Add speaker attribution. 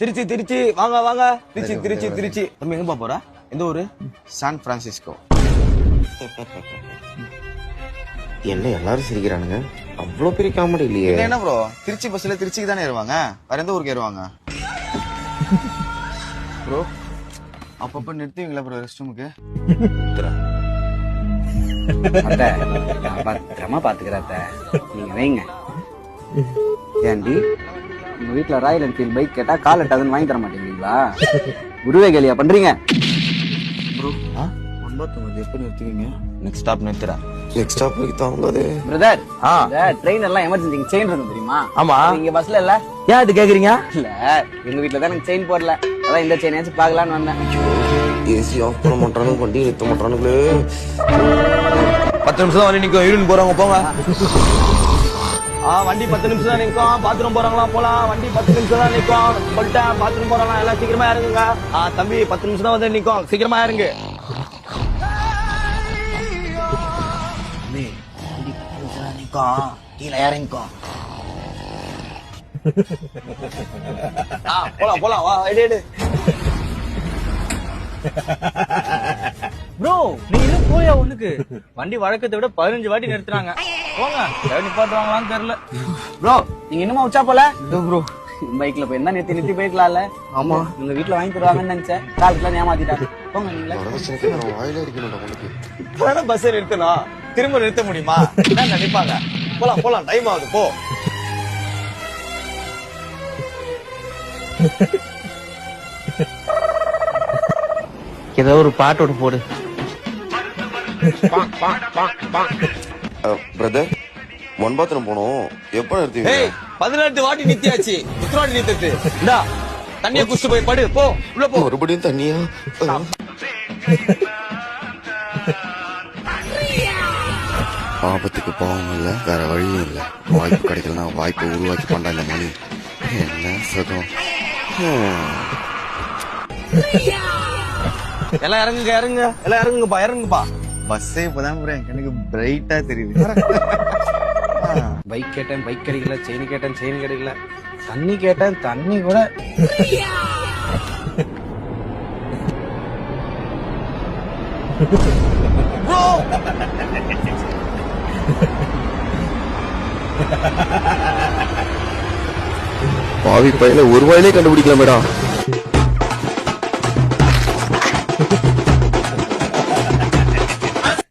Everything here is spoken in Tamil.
Speaker 1: திருச்சி திருச்சி வாங்க வாங்க திருச்சி திருச்சி திருச்சி. தம்பி எங்கப்பா போற? எந்த ஊரு?
Speaker 2: San Francisco. என்ன எல்லாரும் சிரிக்கிறானுங்க? அவ்வளோ பெரிய காமெடி இல்லையே.
Speaker 1: என்ன ப்ரோ, திருச்சி பஸ்ல திருச்சிக்கு தானே ஏறுவாங்க, வேற எந்த ஊருக்கு ஏறுவாங்க ப்ரோ? அப்பப்ப நிறுத்துவீங்களா ப்ரோ ரெஸ்ட் ரூமுக்கு?
Speaker 3: பத்திரமா பாத்துக்கிறத நீங்க வைங்க. ஏண்டி உங்க வீட்டுல ராயல் என்ஃபீல்ட் பைக் கேட்டா கால் எட்டாதுன்னு வாங்கி தர மாட்டேங்களா? குருவே கேலியா பண்றீங்க
Speaker 1: ப்ரோ? 9 எப்ப நிறுத்துவீங்க? நெக்ஸ்ட் ஸ்டாப் நிறுத்துறா.
Speaker 2: நெக்ஸ்ட் ஸ்டாப் தாங்காது
Speaker 3: பிரதர். ட்ரெயின் எல்லாம் எமர்ஜென்சி செயின் இருக்கும் தெரியுமா?
Speaker 1: ஆமா.
Speaker 3: நீங்க பஸ்ல இல்ல?
Speaker 1: ஏன் இது கேக்குறீங்க?
Speaker 3: இல்ல எங்க வீட்டுல தான் எனக்கு செயின் போடல, அதான் இந்த செயினாச்சும் பாக்கலான்னு வந்தேன்.
Speaker 2: ஏசி ஆஃப் பண்ண மாட்டானுங்க, வண்டி நிறுத்த மாட்டானுங்களே.
Speaker 1: 10 நிமிஷம் தான் வண்டி நிக்கும், யூரின் போறவங்க போங்க. வண்டி 10 நிமிஷம் தான் நிக்கும், பாத்ரூம் போறாங்களா போலாம். வண்டி 10 நிமிஷம் தான் நிக்கும் சொல்லிட்டேன். பாத்ரூம் போறாங்களா எல்லாம் சீக்கிரமா இறங்குங்க. தம்பி 10 நிமிஷம் தான் வந்து நிக்கும், சீக்கிரமா இறங்கு. கீழே இறங்கிக்கும். போலாம் போலாம் வா எடு.
Speaker 4: ப்ரோ நீ இன்னும் போயா ஒண்ணுக்கு? வண்டி வழக்கத்தை விட 15 வாட்டி நிறுத்துறாங்க. போங்க, நிப்பாட்டுவாங்களான்னு தெரியல.
Speaker 3: ப்ரோ நீங்க இன்னுமா உச்சா போல? ப்ரோ பைக்ல போய் நிறுத்தி நிறுத்தி போய்க்கலாம்ல.
Speaker 2: ஆமா,
Speaker 3: உங்க வீட்டுல வாங்கி தருவாங்கன்னு நினைச்சேன், காலத்துல ஏமாத்திட்டாங்க. போங்க நீங்களே.
Speaker 2: வாயில இருக்கணும் உனக்கு.
Speaker 1: இப்ப பஸ் நிறுத்தணும், திரும்ப நிறுத்த முடியுமா? என்ன நினைப்பாங்க? போலாம் போலாம், டைம் ஆகுது போ.
Speaker 4: ஏதோ ஒரு பாட்டோட போடு.
Speaker 2: பிரதர், ஒன் பாத்ரூம் போனோம், எப்ப நிறுத்துவீங்க?
Speaker 1: 18 வாட்டி நிறுத்தியாச்சு, எத்தனை வாட்டி நிறுத்தது? இந்தா தண்ணிய குடிச்சு போய் படு, போ உள்ள போ.
Speaker 2: மறுபடியும் தண்ணியா? ஆபத்துக்கு போகவும் இல்ல, வேற வழியும் இல்ல. வாய்ப்பு கிடைக்கலன்னா வாய்ப்பை உருவாக்கி பண்ணா இந்த மணி. என்ன சுகம்.
Speaker 1: எல்லாம் இறங்குங்க இறங்குங்க, எல்லாம் இறங்குங்கப்பா இறங்குப்பா. பஸ்ஸே இப்பதான் எனக்கு பிரைட்டா தெரியுது.
Speaker 3: பைக் கேட்டேன் பைக் கிடைக்கல, செயின் கேட்டேன் செயின் கிடைக்கல, தண்ணி கேட்டேன் தண்ணி கூட.
Speaker 2: பாவி பையில ஒரு வாயிலே கண்டுபிடிக்கல மேடம்.